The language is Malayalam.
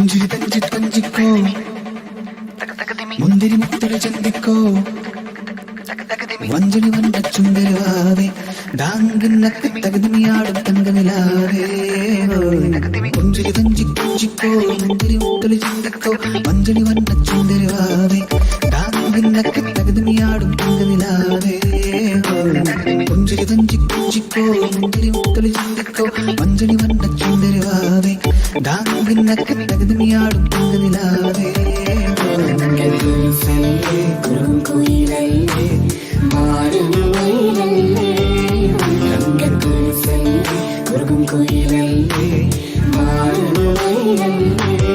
പുഞ്ചിരി തഞ്ചി തഞ്ചിക്കോ മുന്തിരി മുത്തല ചന്തിക്കോ വഞ്ചണി വണ്ട ചുണ്ടരുവാവേ ഡാങ്കിന്നക്ക് തകതിമിയാടും തങ്കനിലാവേ പുഞ്ചിരി തഞ്ചി തഞ്ചിക്കോ മുന്തിരി മുത്തല ചന്തിക്കോ വഞ്ചണി വണ്ട ചുണ്ടരുവാവേ ഡാങ്കിന്നക്ക് തകതിമിയാടും തങ്കനിലാവേ പുഞ്ചിരി തഞ്ചി തഞ്ചിക്കോ മുന്തിരി മുത്തല ചന്തിക്കോ വഞ്ചണി വണ്ട ചുണ്ടരുവാവേ ഡാങ്കിന്നക്ക് തകതിമിയാടും തങ്കനിലാവേ കുറുങ്കുയിലല്ലേ മാറുമയിലല്ലേ കുറുങ്കുയിലല്ലേ മാറുമയിലല്ലേ